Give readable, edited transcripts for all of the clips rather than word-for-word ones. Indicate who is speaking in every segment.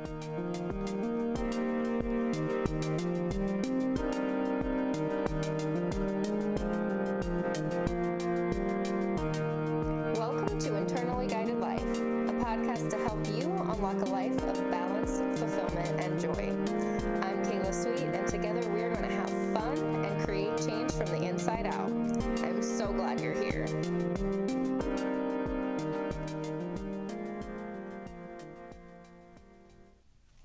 Speaker 1: Welcome to Internally Guided Life, a podcast to help you unlock a life of balance, fulfillment, and joy. I'm Kayla Sweet, and together we are going to have fun and create change from the inside out. I'm so glad you're here.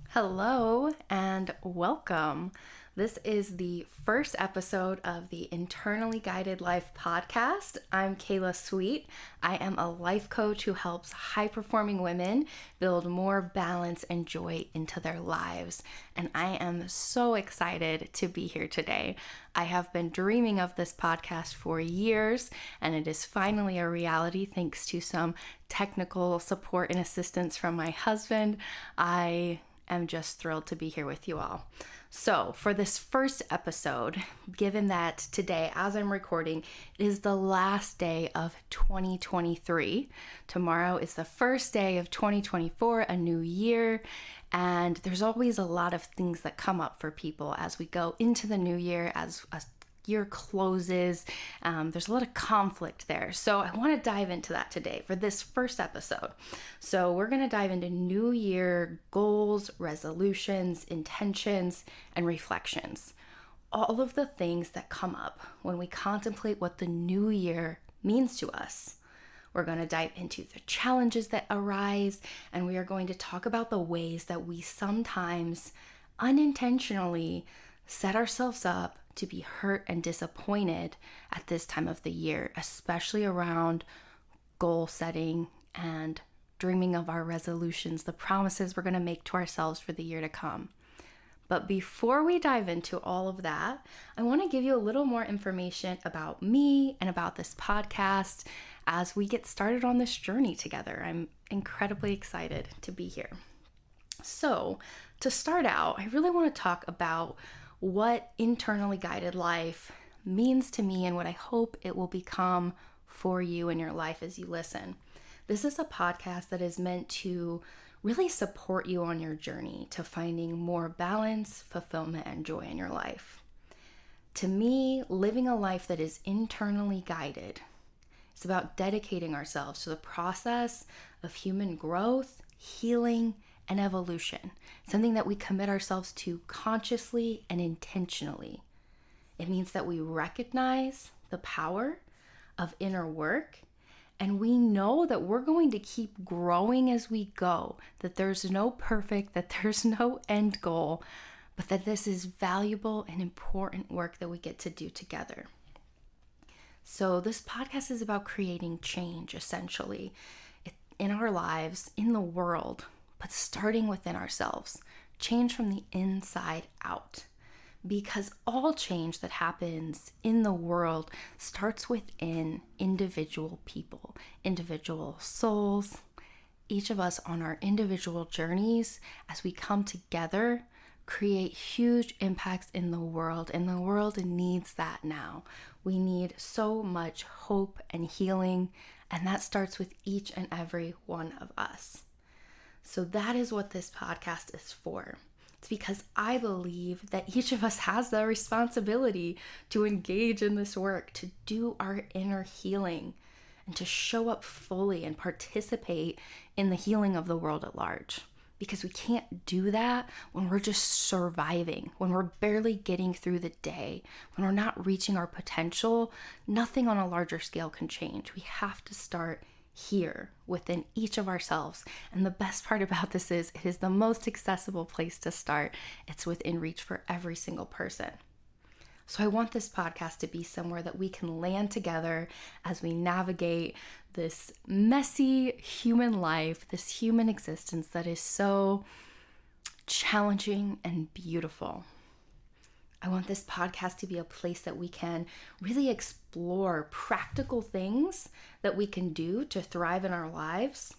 Speaker 1: Hello and welcome. This is the first episode of the Internally Guided Life podcast. I'm Kayla Sweet. I am a life coach who helps high-performing women build more balance and joy into their lives. And I am so excited to be here today. I have been dreaming of this podcast for years, and it is finally a reality thanks to some technical support and assistance from my husband. I am just thrilled to be here with you all. So for this first episode, given that today, as I'm recording, it is the last day of 2023. Tomorrow is the first day of 2024, a new year. And there's always a lot of things that come up for people as we go into the new year, as a year closes. There's a lot of conflict there. So I want to dive into that today for this first episode. So we're going to dive into New Year goals, resolutions, intentions, and reflections. All of the things that come up when we contemplate what the new year means to us. We're going to dive into the challenges that arise, and we are going to talk about the ways that we sometimes unintentionally set ourselves up to be hurt and disappointed at this time of the year, especially around goal setting and dreaming of our resolutions, the promises we're going to make to ourselves for the year to come. But before we dive into all of that, I want to give you a little more information about me and about this podcast as we get started on this journey together. I'm incredibly excited to be here. So, to start out, I really want to talk about what internally guided life means to me and what I hope it will become for you in your life as you listen. This is a podcast that is meant to really support you on your journey to finding more balance, fulfillment, and joy in your life. To me, living a life that is internally guided is about dedicating ourselves to the process of human growth, healing, and evolution, something that we commit ourselves to consciously and intentionally. It means that we recognize the power of inner work, and we know that we're going to keep growing as we go, that there's no perfect, that there's no end goal, but that this is valuable and important work that we get to do together. So this podcast is about creating change, essentially, in our lives, in the world, but starting within ourselves, change from the inside out. Because all change that happens in the world starts within individual people, individual souls, each of us on our individual journeys as we come together, create huge impacts in the world, and the world needs that now. We need so much hope and healing, and that starts with each and every one of us. So that is what this podcast is for. It's because I believe that each of us has the responsibility to engage in this work, to do our inner healing, and to show up fully and participate in the healing of the world at large. Because we can't do that when we're just surviving, when we're barely getting through the day, when we're not reaching our potential. Nothing on a larger scale can change. We have to start here within each of ourselves. And the best part about this is it is the most accessible place to start. It's within reach for every single person. So I want this podcast to be somewhere that we can land together as we navigate this messy human life, this human existence that is so challenging and beautiful. I want this podcast to be a place that we can really explore practical things that we can do to thrive in our lives,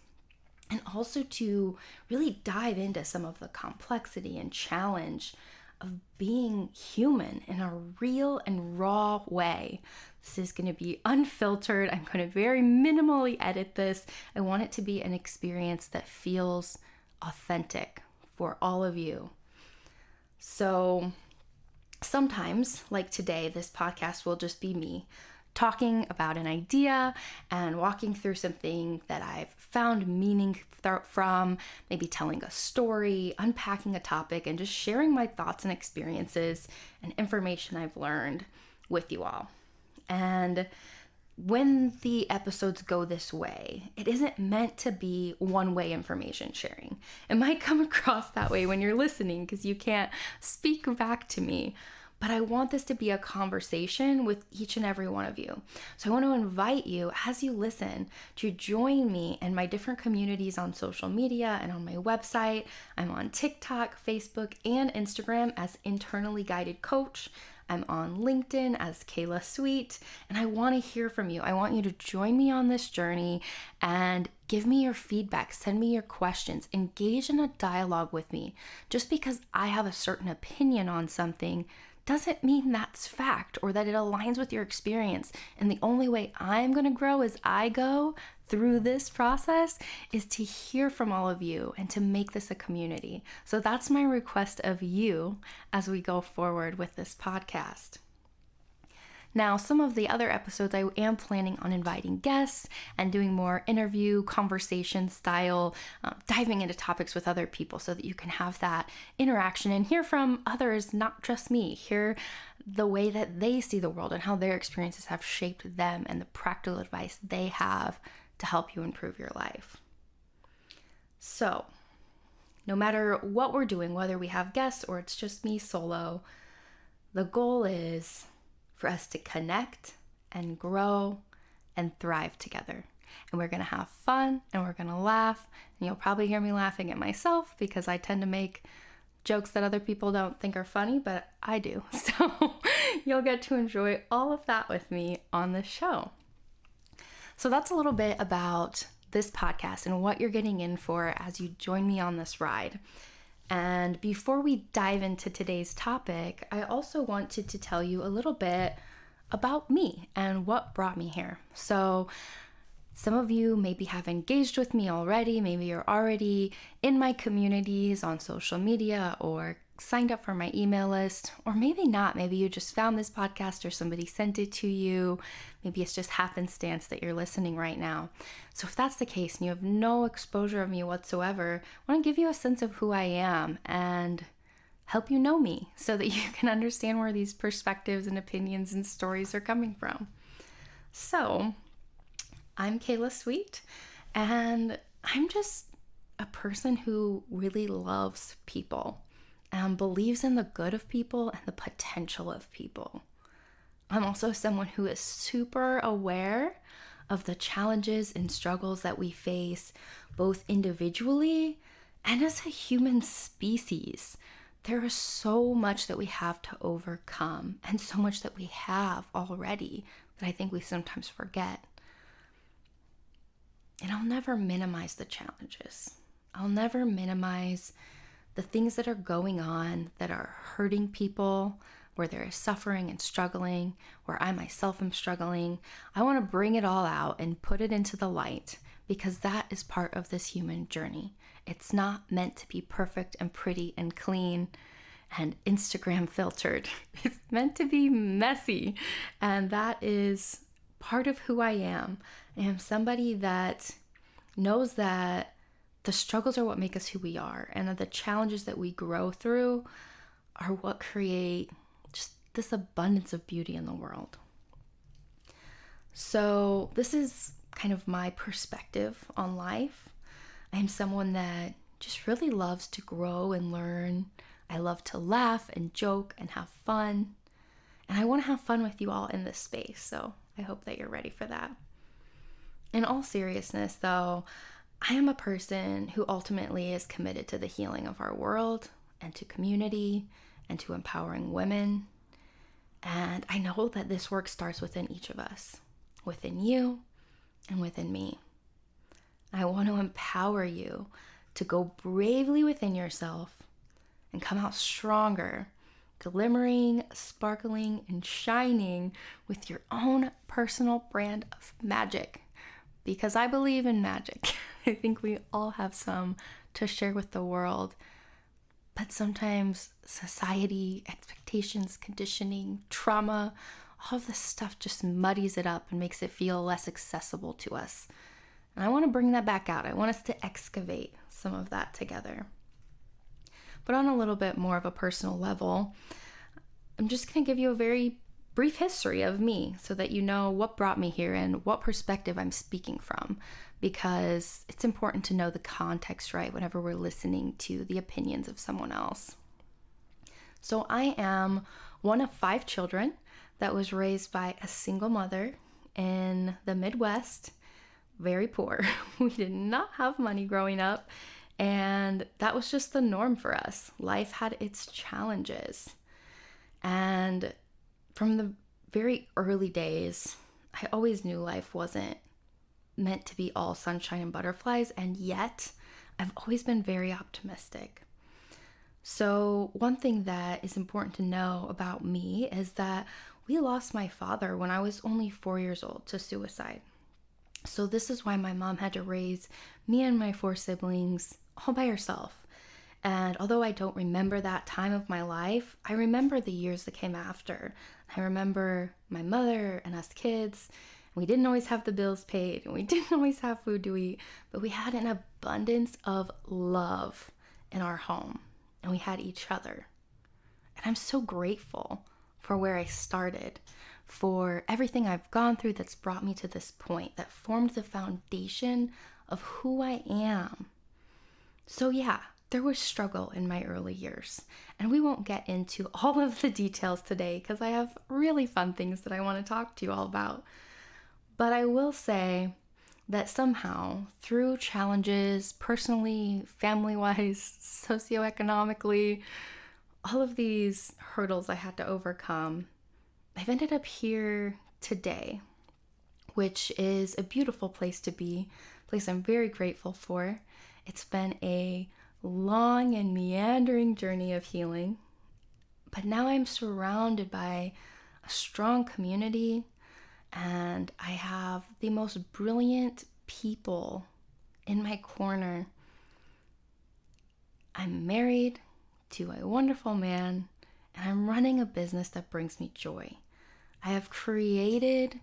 Speaker 1: and also to really dive into some of the complexity and challenge of being human in a real and raw way. This is going to be unfiltered. I'm going to very minimally edit this. I want it to be an experience that feels authentic for all of you. So sometimes, like today, this podcast will just be me talking about an idea and walking through something that I've found meaning from, maybe telling a story, unpacking a topic, and just sharing my thoughts and experiences and information I've learned with you all. And when the episodes go this way, it isn't meant to be one-way information sharing. It might come across that way when you're listening because you can't speak back to me. But I want this to be a conversation with each and every one of you. So I want to invite you, as you listen, to join me in my different communities on social media and on my website. I'm on TikTok, Facebook, and Instagram as Internally Guided Coach. I'm on LinkedIn as Kayla Sweet, and I want to hear from you. I want you to join me on this journey and give me your feedback, send me your questions, engage in a dialogue with me. Just because I have a certain opinion on something doesn't mean that's fact or that it aligns with your experience. And the only way I'm going to grow as I go through this process is to hear from all of you and to make this a community. So that's my request of you as we go forward with this podcast. Now, some of the other episodes, I am planning on inviting guests and doing more interview, conversation style, diving into topics with other people so that you can have that interaction and hear from others, not just me, hear the way that they see the world and how their experiences have shaped them and the practical advice they have to help you improve your life. So, no matter what we're doing, whether we have guests or it's just me solo, the goal is for us to connect and grow and thrive together. And we're going to have fun and we're going to laugh. And you'll probably hear me laughing at myself because I tend to make jokes that other people don't think are funny, but I do. So you'll get to enjoy all of that with me on this show. So that's a little bit about this podcast and what you're getting in for as you join me on this ride. And before we dive into today's topic, I also wanted to tell you a little bit about me and what brought me here. So some of you maybe have engaged with me already. Maybe you're already in my communities on social media or signed up for my email list, or maybe not. Maybe you just found this podcast or somebody sent it to you. Maybe it's just happenstance that you're listening right now. So if that's the case and you have no exposure of me whatsoever, I want to give you a sense of who I am and help you know me so that you can understand where these perspectives and opinions and stories are coming from. So I'm Kayla Sweet, and I'm just a person who really loves people and believes in the good of people and the potential of people. I'm also someone who is super aware of the challenges and struggles that we face, both individually and as a human species. There is so much that we have to overcome and so much that we have already that I think we sometimes forget. And I'll never minimize the challenges. I'll never minimize the things that are going on that are hurting people, where there is suffering and struggling, where I myself am struggling. I want to bring it all out and put it into the light because that is part of this human journey. It's not meant to be perfect and pretty and clean and Instagram filtered. It's meant to be messy, and that is part of who I am. I am somebody that knows that the struggles are what make us who we are, and the challenges that we grow through are what create just this abundance of beauty in the world. So this is kind of my perspective on life. I am someone that just really loves to grow and learn. I love to laugh and joke and have fun, and I want to have fun with you all in this space, so I hope that you're ready for that. In all seriousness, though, I am a person who ultimately is committed to the healing of our world and to community and to empowering women. And I know that this work starts within each of us, within you and within me. I want to empower you to go bravely within yourself and come out stronger, glimmering, sparkling, and shining with your own personal brand of magic. Because I believe in magic. I think we all have some to share with the world, But sometimes society, expectations, conditioning, trauma, all of this stuff just muddies it up and makes it feel less accessible to us. And I want to bring that back out. I want us to excavate some of that together. But on a little bit more of a personal level, I'm just going to give you a very brief history of me so that you know what brought me here and what perspective I'm speaking from, because it's important to know the context, right, whenever we're listening to the opinions of someone else. So I am one of 5 children that was raised by a single mother in the Midwest, very poor. We did not have money growing up, and that was just the norm for us. Life had its challenges. And from the very early days, I always knew life wasn't meant to be all sunshine and butterflies, and yet I've always been very optimistic. So one thing that is important to know about me is that we lost my father when I was only 4 years old to suicide. So this is why my mom had to raise me and my 4 siblings all by herself. And although I don't remember that time of my life, I remember the years that came after. I remember my mother and us kids. We didn't always have the bills paid, and we didn't always have food to eat, but we had an abundance of love in our home, and we had each other. And I'm so grateful for where I started, for everything I've gone through that's brought me to this point, that formed the foundation of who I am. So yeah, there was struggle in my early years, and we won't get into all of the details today because I have really fun things that I want to talk to you all about. But I will say that somehow, through challenges, personally, family-wise, socioeconomically, all of these hurdles I had to overcome, I've ended up here today, which is a beautiful place to be, a place I'm very grateful for. It's been a long and meandering journey of healing, but now I'm surrounded by a strong community, and I have the most brilliant people in my corner. I'm married to a wonderful man, and I'm running a business that brings me joy. I have created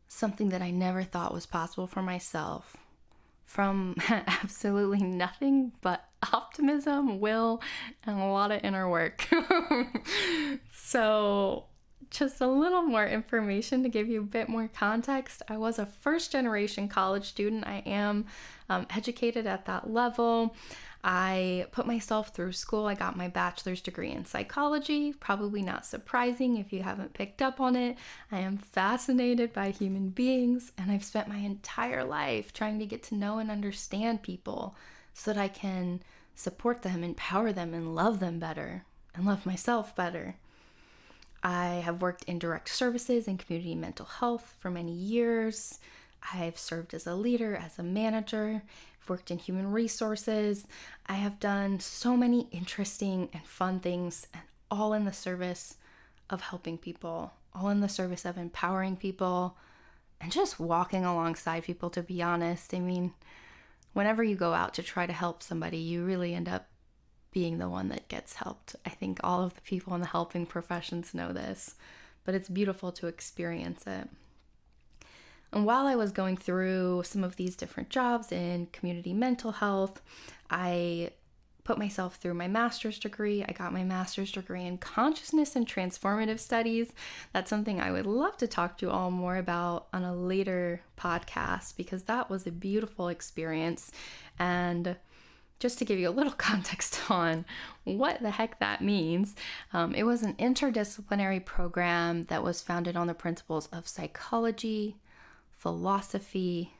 Speaker 1: something that I never thought was possible for myself, from absolutely nothing but optimism, will, and a lot of inner work. So just a little more information to give you a bit more context. I was a first-generation college student. I am educated at that level. I put myself through school. I got my bachelor's degree in psychology. Probably not surprising if you haven't picked up on it. I am fascinated by human beings, and I've spent my entire life trying to get to know and understand people so that I can support them, empower them, and love them better, and love myself better. I have worked in direct services and community mental health for many years. I've served as a leader, as a manager, I've worked in human resources. I have done so many interesting and fun things, and all in the service of helping people, all in the service of empowering people, and just walking alongside people, to be honest. I mean, whenever you go out to try to help somebody, you really end up being the one that gets helped. I think all of the people in the helping professions know this, but it's beautiful to experience it. And while I was going through some of these different jobs in community mental health, I put myself through my master's degree. I got my master's degree in consciousness and transformative studies. That's something I would love to talk to you all more about on a later podcast, because that was a beautiful experience. And just to give you a little context on what the heck that means, it was an interdisciplinary program that was founded on the principles of psychology, philosophy,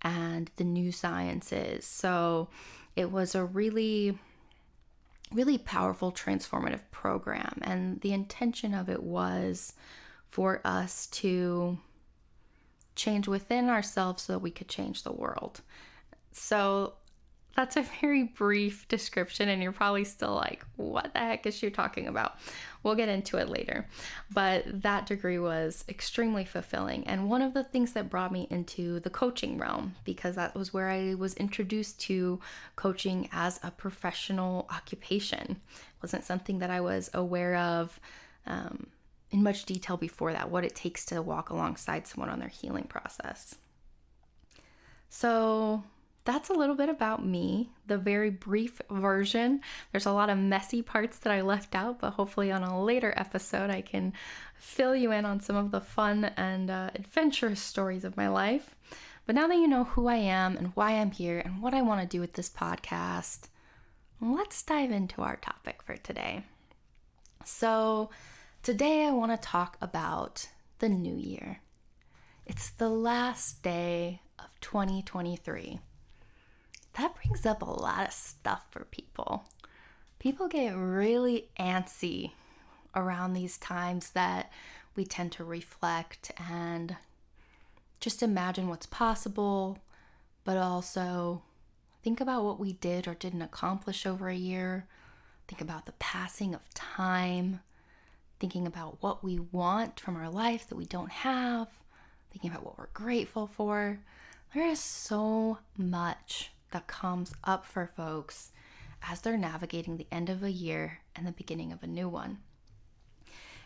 Speaker 1: and the new sciences. So it was a really, really powerful transformative program. And the intention of it was for us to change within ourselves so that we could change the world. So that's a very brief description, and you're probably still like, what the heck is she talking about? We'll get into it later. But that degree was extremely fulfilling. And one of the things that brought me into the coaching realm, because that was where I was introduced to coaching as a professional occupation. It wasn't something that I was aware of in much detail before that, what it takes to walk alongside someone on their healing process. So that's a little bit about me, the very brief version. There's a lot of messy parts that I left out, but hopefully on a later episode I can fill you in on some of the fun and adventurous stories of my life. But now that you know who I am and why I'm here and what I want to do with this podcast, let's dive into our topic for today. So today I want to talk about the new year. It's the last day of 2023. That brings up a lot of stuff for people. People get really antsy around these times that we tend to reflect and just imagine what's possible, but also think about what we did or didn't accomplish over a year. Think about the passing of time, thinking about what we want from our life that we don't have, thinking about what we're grateful for. There is so much that comes up for folks as they're navigating the end of a year and the beginning of a new one.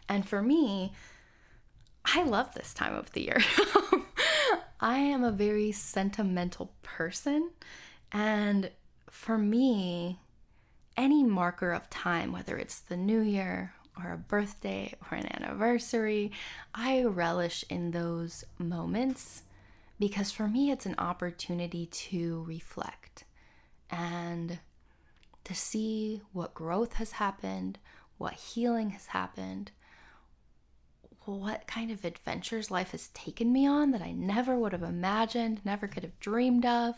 Speaker 1: And for me, I love this time of the year. I am a very sentimental person, and for me, any marker of time, whether it's the new year or a birthday or an anniversary, I relish in those moments. Because for me, it's an opportunity to reflect and to see what growth has happened, what healing has happened, what kind of adventures life has taken me on that I never would have imagined, never could have dreamed of.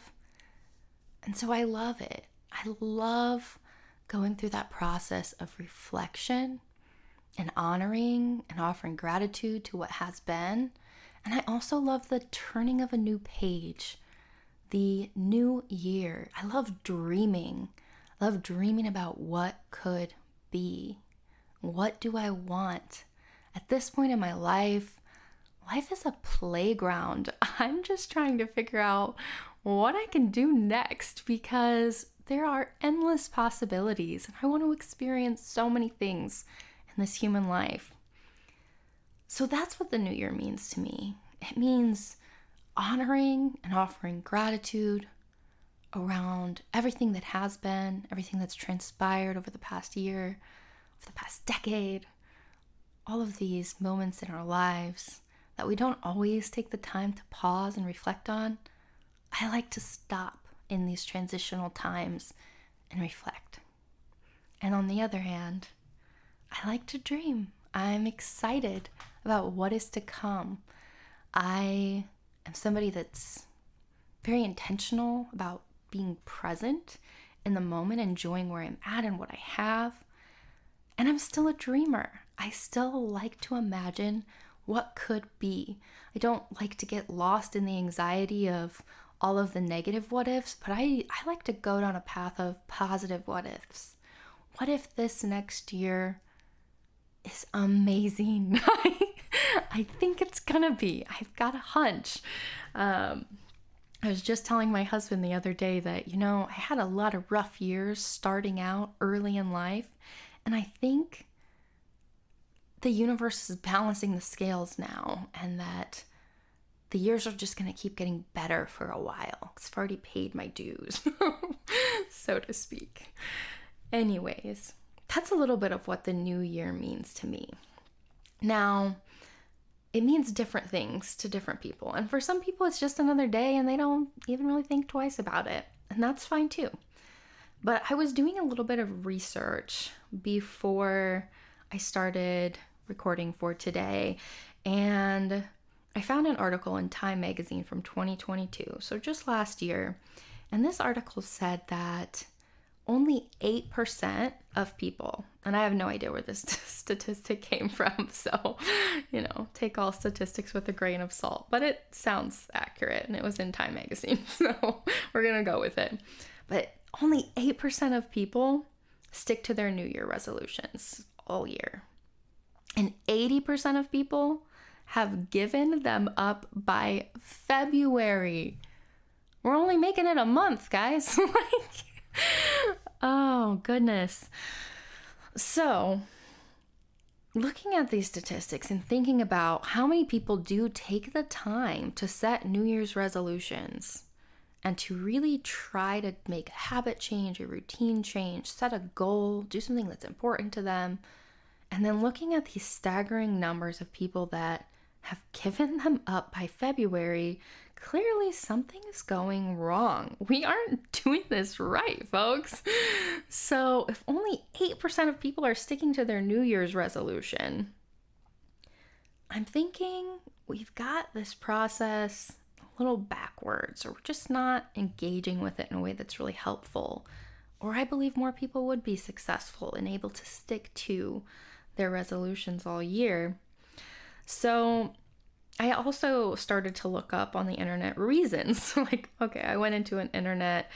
Speaker 1: And so I love it. I love going through that process of reflection and honoring and offering gratitude to what has been. And I also love the turning of a new page, the new year. I love dreaming. I love dreaming about what could be. What do I want? At this point in my life, life is a playground. I'm just trying to figure out what I can do next because there are endless possibilities. And I want to experience so many things in this human life. So that's what the new year means to me. It means honoring and offering gratitude around everything that has been, everything that's transpired over the past year, over the past decade, all of these moments in our lives that we don't always take the time to pause and reflect on. I like to stop in these transitional times and reflect. And on the other hand, I like to dream. I'm excited about what is to come. I am somebody that's very intentional about being present in the moment, enjoying where I'm at and what I have. And I'm still a dreamer. I still like to imagine what could be. I don't like to get lost in the anxiety of all of the negative what ifs, but I like to go down a path of positive what ifs. What if this next year is amazing? I think it's gonna be. I've got a hunch. I was just telling my husband the other day that, I had a lot of rough years starting out early in life, and I think the universe is balancing the scales now, and that the years are just going to keep getting better for a while. I've already paid my dues, so to speak. Anyways, that's a little bit of what the new year means to me. Now, it means different things to different people. And for some people, it's just another day and they don't even really think twice about it. And that's fine too. But I was doing a little bit of research before I started recording for today. And I found an article in Time magazine from 2022, so just last year. And this article said that only 8% of people, and I have no idea where this statistic came from, so, take all statistics with a grain of salt, but it sounds accurate, and it was in Time magazine, so we're gonna go with it. But only 8% of people stick to their New Year resolutions all year. And 80% of people have given them up by February. We're only making it a month, guys. Oh, goodness. So, looking at these statistics and thinking about how many people do take the time to set New Year's resolutions and to really try to make a habit change, a routine change, set a goal, do something that's important to them, and then looking at these staggering numbers of people that have given them up by February, clearly something is going wrong. We aren't doing this right, folks. So if only 8% of people are sticking to their New Year's resolution, I'm thinking we've got this process a little backwards, or we're just not engaging with it in a way that's really helpful. Or I believe more people would be successful and able to stick to their resolutions all year. So I also started to look up on the internet reasons. I went into an internet,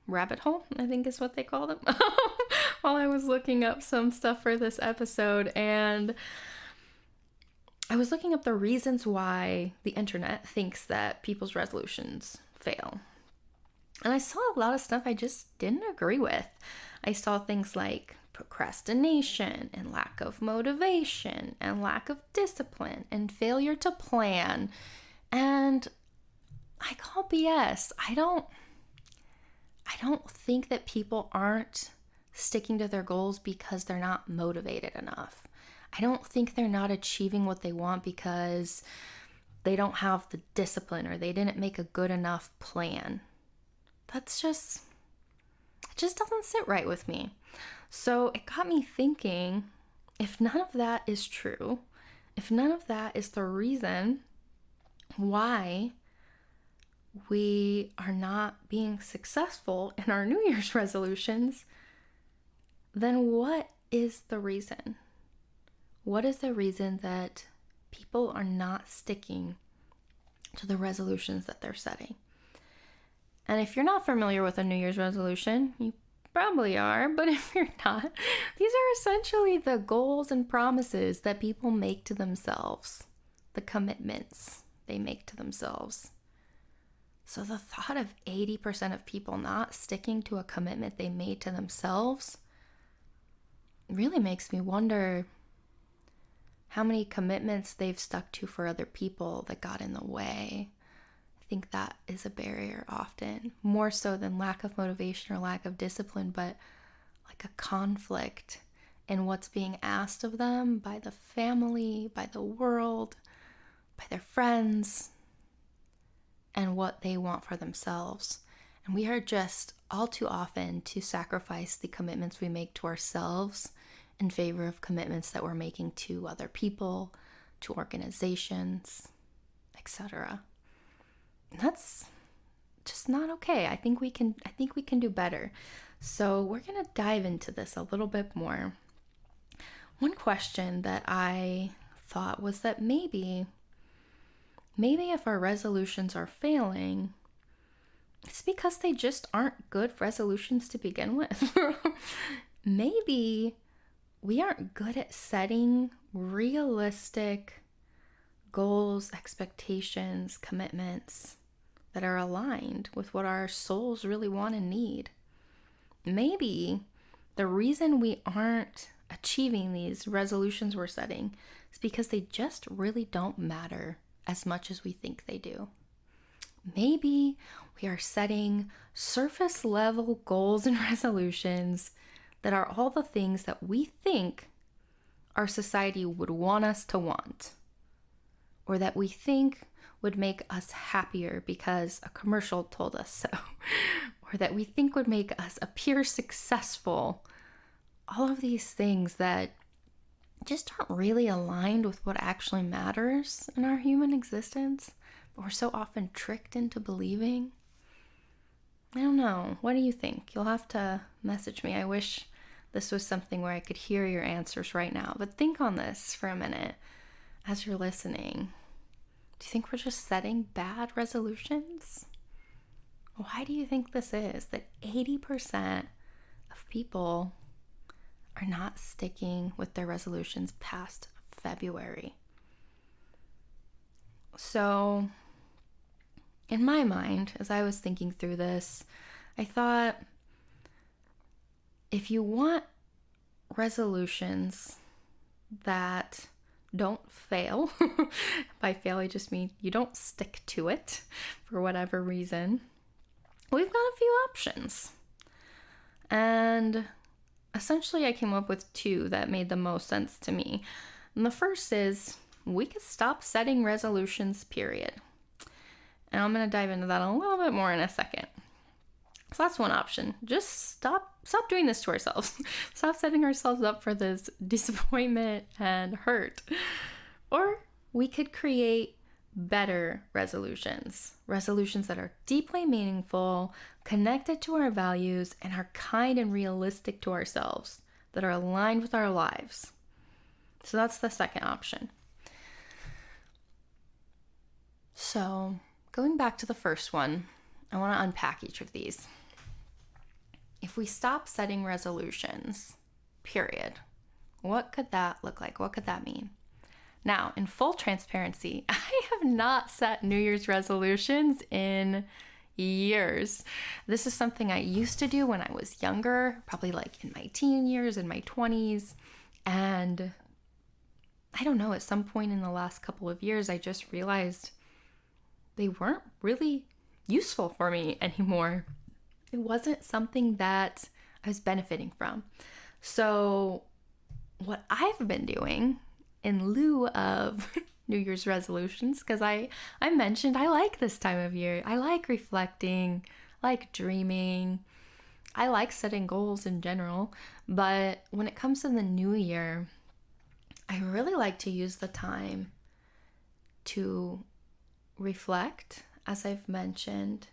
Speaker 1: rabbit hole, I think is what they call them, while I was looking up some stuff for this episode. And I was looking up the reasons why the internet thinks that people's resolutions fail. And I saw a lot of stuff I just didn't agree with. I saw things like procrastination and lack of motivation and lack of discipline and failure to plan. And I call BS. I don't think that people aren't sticking to their goals because they're not motivated enough. I don't think they're not achieving what they want because they don't have the discipline or they didn't make a good enough plan. It just doesn't sit right with me. So it got me thinking, if none of that is true, if none of that is the reason why we are not being successful in our New Year's resolutions, then what is the reason? What is the reason that people are not sticking to the resolutions that they're setting? And if you're not familiar with a New Year's resolution, you probably are, but if you're not, these are essentially the goals and promises that people make to themselves, the commitments they make to themselves. So the thought of 80% of people not sticking to a commitment they made to themselves really makes me wonder how many commitments they've stuck to for other people that got in the way. I think that is a barrier often, more so than lack of motivation or lack of discipline, but like a conflict in what's being asked of them by the family, by the world, by their friends, and what they want for themselves. And we are just all too often to sacrifice the commitments we make to ourselves in favor of commitments that we're making to other people, to organizations, etc. That's just not okay. I think we can do better. So we're going to dive into this a little bit more. One question that I thought was that maybe if our resolutions are failing, it's because they just aren't good resolutions to begin with. Maybe we aren't good at setting realistic goals, expectations, commitments that are aligned with what our souls really want and need. Maybe the reason we aren't achieving these resolutions we're setting is because they just really don't matter as much as we think they do. Maybe we are setting surface level goals and resolutions that are all the things that we think our society would want us to want, or that we think would make us happier because a commercial told us so, or that we think would make us appear successful. All of these things that just aren't really aligned with what actually matters in our human existence, but we're so often tricked into believing. I don't know. What do you think? You'll have to message me. I wish this was something where I could hear your answers right now, but think on this for a minute as you're listening. Do you think we're just setting bad resolutions? Why do you think this is? That 80% of people are not sticking with their resolutions past February. So, in my mind, as I was thinking through this, I thought, if you want resolutions that don't fail, by fail I just mean you don't stick to it for whatever reason, we've got a few options. And essentially I came up with two that made the most sense to me. And the first is, we could stop setting resolutions, period. And I'm going to dive into that a little bit more in a second. So that's one option. Just stop doing this to ourselves. Stop setting ourselves up for this disappointment and hurt. Or we could create better resolutions that are deeply meaningful, connected to our values, and are kind and realistic to ourselves, that are aligned with our lives. So that's the second option. So going back to the first one, I want to unpack each of these. If we stop setting resolutions, period, what could that look like? What could that mean? Now, in full transparency, I have not set New Year's resolutions in years. This is something I used to do when I was younger, probably like in my teen years, in my 20s. And I don't know, at some point in the last couple of years, I just realized they weren't really useful for me anymore. It wasn't something that I was benefiting from. So what I've been doing in lieu of New Year's resolutions, because I mentioned I like this time of year. I like reflecting, I like dreaming, I like setting goals in general. But when it comes to the new year, I really like to use the time to reflect, as I've mentioned,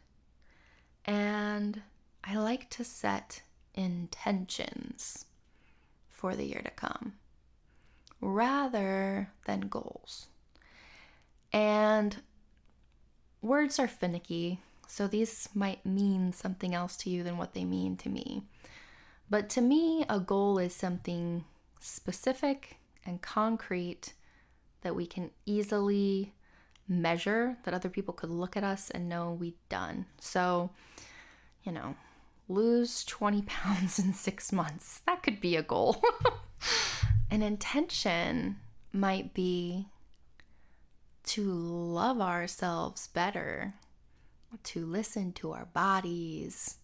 Speaker 1: and I like to set intentions for the year to come rather than goals. And words are finicky, so these might mean something else to you than what they mean to me. But to me, a goal is something specific and concrete that we can easily measure, that other people could look at us and know we've done. So, lose 20 pounds in 6 months. That could be a goal. An intention might be to love ourselves better, to listen to our bodies,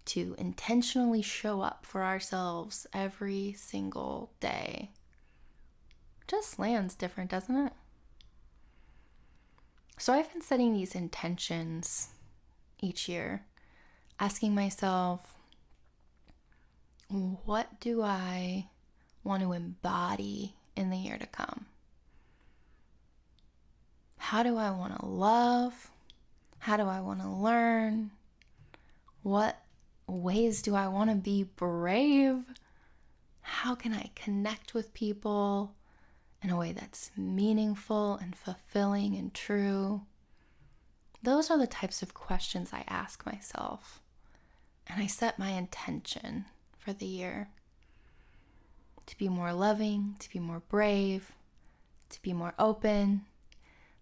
Speaker 1: to intentionally show up for ourselves every single day. Just lands different, doesn't it? So I've been setting these intentions each year, asking myself, what do I want to embody in the year to come? How do I want to love? How do I want to learn? What ways do I want to be brave? How can I connect with people in a way that's meaningful and fulfilling and true? Those are the types of questions I ask myself. And I set my intention for the year to be more loving, to be more brave, to be more open.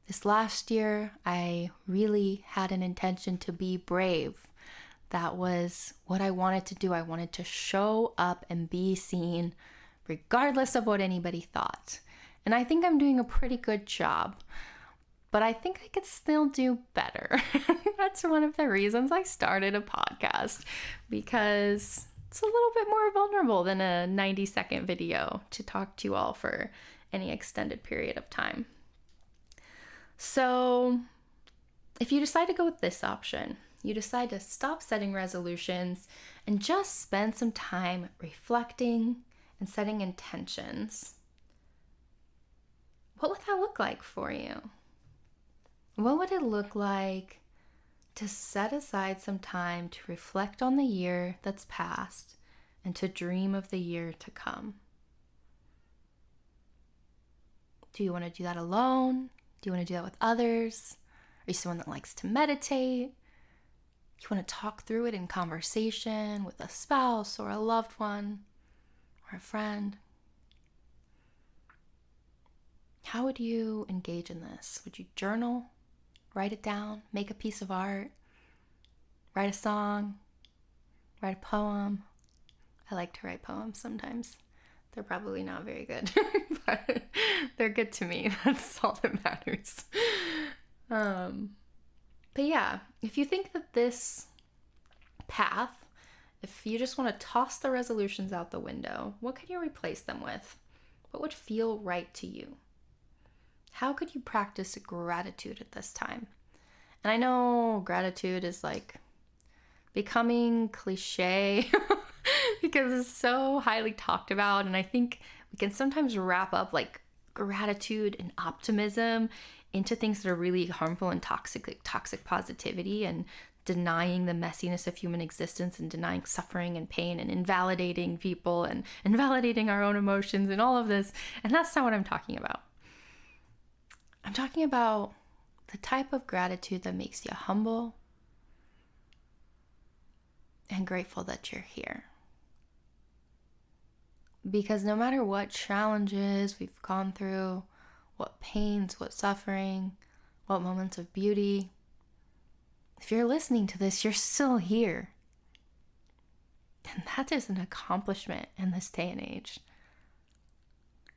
Speaker 1: This last year, I really had an intention to be brave. That was what I wanted to do. I wanted to show up and be seen regardless of what anybody thought. And I think I'm doing a pretty good job, but I think I could still do better. That's one of the reasons I started a podcast, because it's a little bit more vulnerable than a 90-second video to talk to you all for any extended period of time. So if you decide to go with this option, you decide to stop setting resolutions and just spend some time reflecting and setting intentions, what would that look like for you? What would it look like to set aside some time to reflect on the year that's passed and to dream of the year to come? Do you want to do that alone? Do you want to do that with others? Are you someone that likes to meditate? You want to talk through it in conversation with a spouse or a loved one or a friend. How would you engage in this? Would you journal, write it down, make a piece of art, write a song, write a poem? I like to write poems sometimes. They're probably not very good, but they're good to me. That's all that matters. But yeah, if you think that this path, if you just want to toss the resolutions out the window, what could you replace them with? What would feel right to you? How could you practice gratitude at this time? And I know gratitude is like becoming cliche because it's so highly talked about. And I think we can sometimes wrap up like gratitude and optimism into things that are really harmful and toxic, like toxic positivity, and denying the messiness of human existence and denying suffering and pain and invalidating people and invalidating our own emotions and all of this. And that's not what I'm talking about. I'm talking about the type of gratitude that makes you humble and grateful that you're here. Because no matter what challenges we've gone through, what pains, what suffering, what moments of beauty, if you're listening to this, you're still here. And that is an accomplishment in this day and age.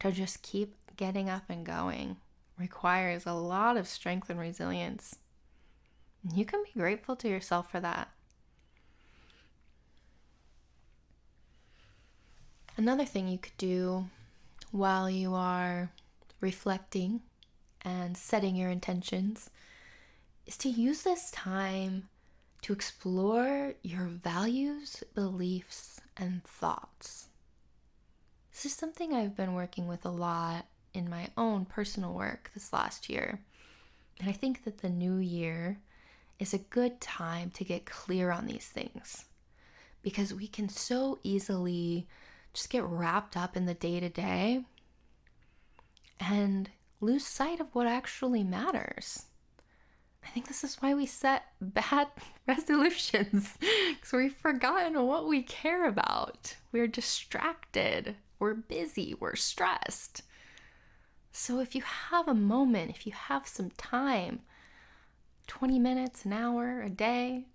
Speaker 1: To just keep getting up and going requires a lot of strength and resilience. And you can be grateful to yourself for that. Another thing you could do while you are reflecting and setting your intentions is to use this time to explore your values, beliefs, and thoughts. This is something I've been working with a lot in my own personal work this last year. And I think that the new year is a good time to get clear on these things, because we can so easily just get wrapped up in the day-to-day and lose sight of what actually matters. I think this is why we set bad resolutions, because we've forgotten what we care about. We're distracted, we're busy, we're stressed. So if you have a moment, if you have some time, 20 minutes, an hour, a day,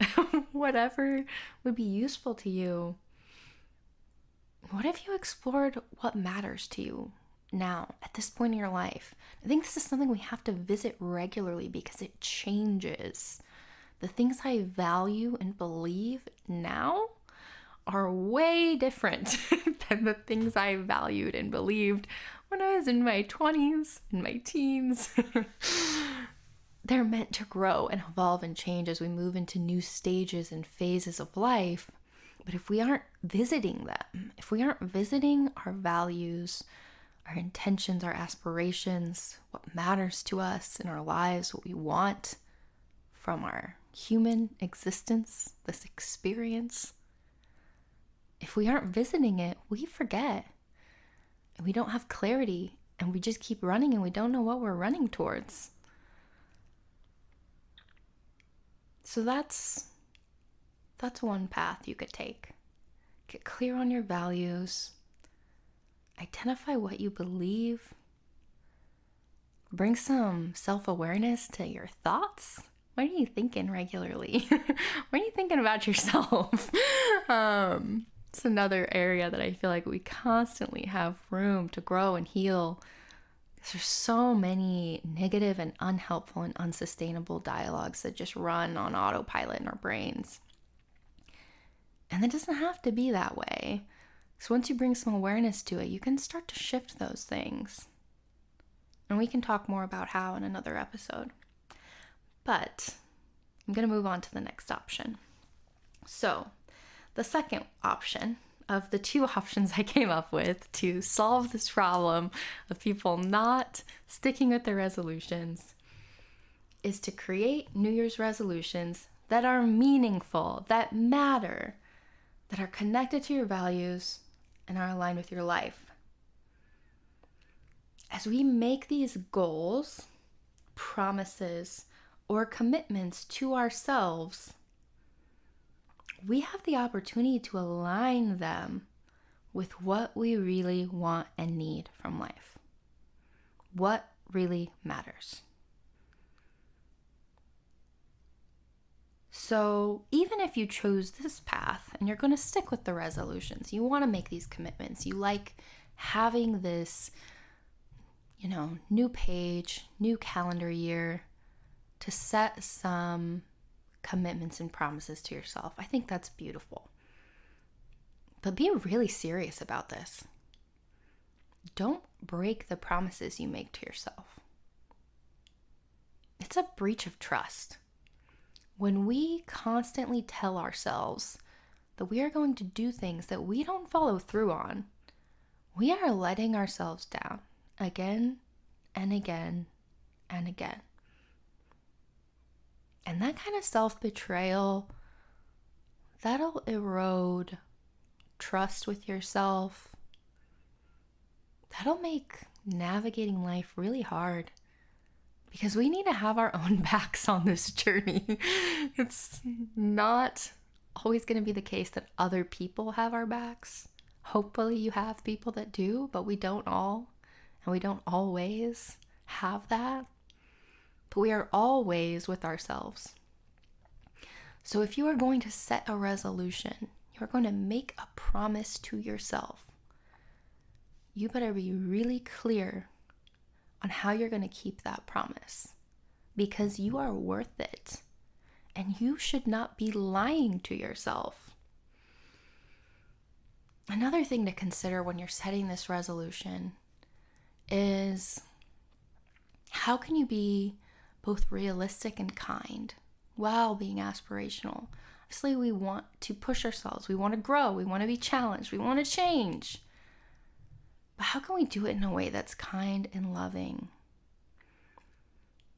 Speaker 1: whatever would be useful to you, what if you explored what matters to you now, at this point in your life? I think this is something we have to visit regularly because it changes. The things I value and believe now are way different than the things I valued and believed when I was in my 20s, in my teens. They're meant to grow and evolve and change as we move into new stages and phases of life. But if we aren't visiting them, if we aren't visiting our values, our intentions, our aspirations, what matters to us in our lives, what we want from our human existence, this experience, if we aren't visiting it, we forget. And we don't have clarity, and we just keep running and we don't know what we're running towards. So that's one path you could take. Get clear on your values. Identify what you believe. Bring some self-awareness to your thoughts. What are you thinking regularly? What are you thinking about yourself? It's another area that I feel like we constantly have room to grow and heal. There's so many negative and unhelpful and unsustainable dialogues that just run on autopilot in our brains. And it doesn't have to be that way. So once you bring some awareness to it, you can start to shift those things. And we can talk more about how in another episode. But I'm going to move on to the next option. So the second option of the two options I came up with to solve this problem of people not sticking with their resolutions is to create New Year's resolutions that are meaningful, that matter, that are connected to your values and are aligned with your life. As we make these goals, promises, or commitments to ourselves, we have the opportunity to align them with what we really want and need from life. What really matters. So even if you chose this path and you're going to stick with the resolutions, you want to make these commitments, you like having this, new page, new calendar year to set some commitments and promises to yourself. I think that's beautiful. But be really serious about this. Don't break the promises you make to yourself. It's a breach of trust. When we constantly tell ourselves that we are going to do things that we don't follow through on, we are letting ourselves down again and again and again. And that kind of self-betrayal, that'll erode trust with yourself. That'll make navigating life really hard because we need to have our own backs on this journey. It's not always going to be the case that other people have our backs. Hopefully you have people that do, but we don't all, and we don't always have that. But we are always with ourselves. So if you are going to set a resolution, you are going to make a promise to yourself, you better be really clear on how you're going to keep that promise, because you are worth it and you should not be lying to yourself. Another thing to consider when you're setting this resolution is how can you be both realistic and kind while being aspirational? Obviously, we want to push ourselves. We want to grow. We want to be challenged. We want to change. But how can we do it in a way that's kind and loving?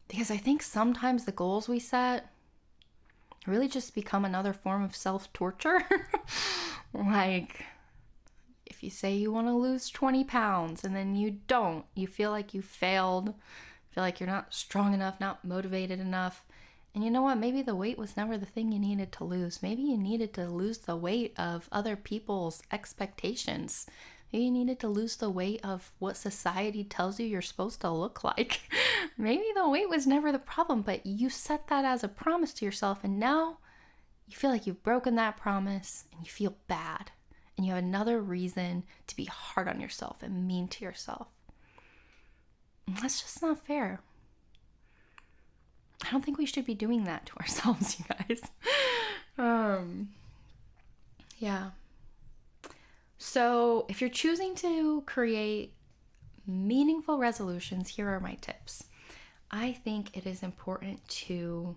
Speaker 1: Because I think sometimes the goals we set really just become another form of self-torture. Like, if you say you want to lose 20 pounds and then you don't, you feel like you failed, feel like you're not strong enough, not motivated enough. And you know what? Maybe the weight was never the thing you needed to lose. Maybe you needed to lose the weight of other people's expectations. Maybe you needed to lose the weight of what society tells you you're supposed to look like. Maybe the weight was never the problem, but you set that as a promise to yourself, and now you feel like you've broken that promise and you feel bad. And you have another reason to be hard on yourself and mean to yourself. And that's just not fair. I don't think we should be doing that to ourselves, you guys. Yeah. So if you're choosing to create meaningful resolutions, here are my tips. I think it is important to,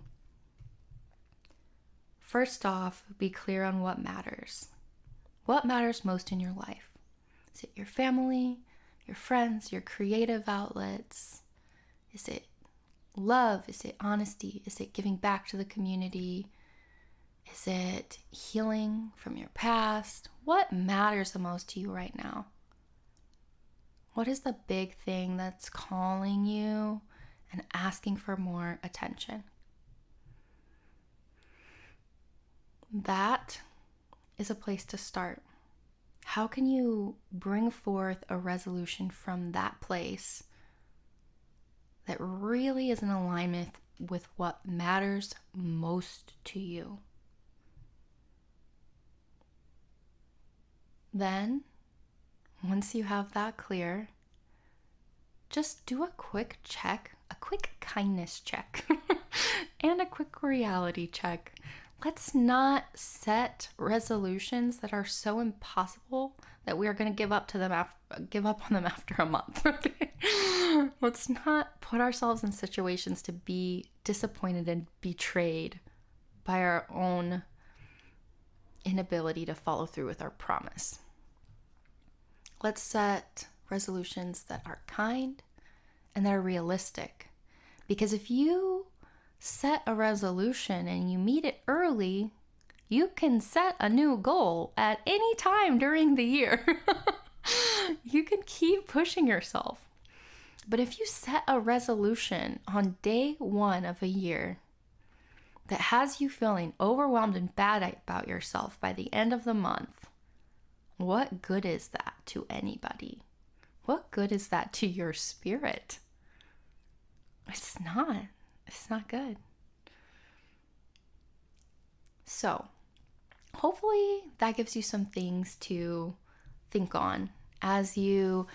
Speaker 1: first off, be clear on what matters. What matters most in your life? Is it your family, your friends, your creative outlets? Is it love? Is it honesty? Is it giving back to the community? Is it healing from your past? What matters the most to you right now? What is the big thing that's calling you and asking for more attention? That is a place to start. How can you bring forth a resolution from that place that really is in alignment with what matters most to you? Then, once you have that clear, just do a quick check, a quick kindness check, and a quick reality check. Let's not set resolutions that are so impossible that we are going to give up on them after a month. Okay? Let's not put ourselves in situations to be disappointed and betrayed by our own inability to follow through with our promise. Let's set resolutions that are kind and that are realistic. Because if you set a resolution and you meet it early, you can set a new goal at any time during the year. You can keep pushing yourself. But if you set a resolution on day one of a year that has you feeling overwhelmed and bad about yourself by the end of the month, what good is that to anybody? What good is that to your spirit? It's not. It's not good. So, hopefully that gives you some things to think on as you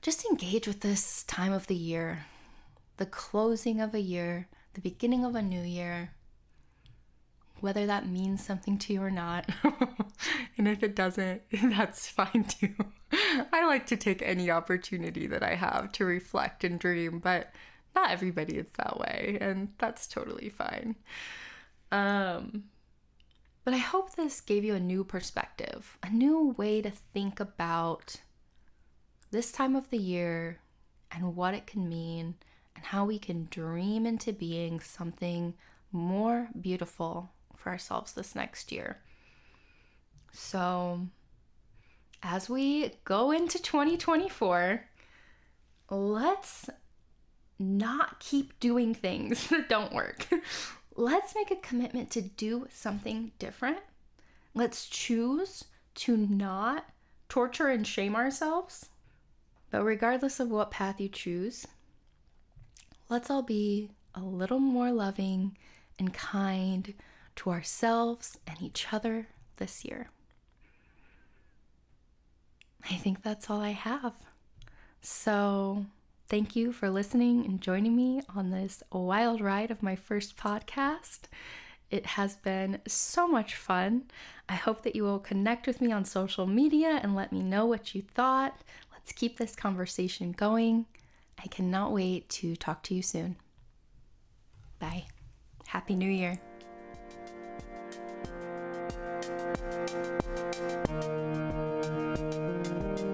Speaker 1: just engage with this time of the year, the closing of a year, the beginning of a new year, whether that means something to you or not. And if it doesn't, that's fine too. I like to take any opportunity that I have to reflect and dream, but not everybody is that way, and that's totally fine. But I hope this gave you a new perspective, a new way to think about this time of the year and what it can mean and how we can dream into being something more beautiful for ourselves this next year. So, as we go into 2024, let's not keep doing things that don't work. Let's make a commitment to do something different. Let's choose to not torture and shame ourselves. But regardless of what path you choose, let's all be a little more loving and kind to ourselves and each other this year. I think that's all I have. So thank you for listening and joining me on this wild ride of my first podcast. It has been so much fun. I hope that you will connect with me on social media and let me know what you thought. Let's keep this conversation going. I cannot wait to talk to you soon. Bye. Happy New Year.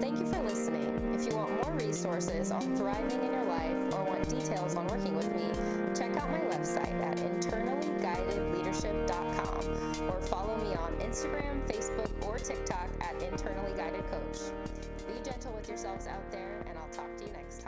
Speaker 2: Thank you for listening. If you want more resources on thriving in your life or want details on working with me, check out my website at internallyguidedleadership.com or follow me on Instagram, Facebook, or TikTok at internallyguidedcoach. Be gentle with yourselves out there, and I'll talk to you next time.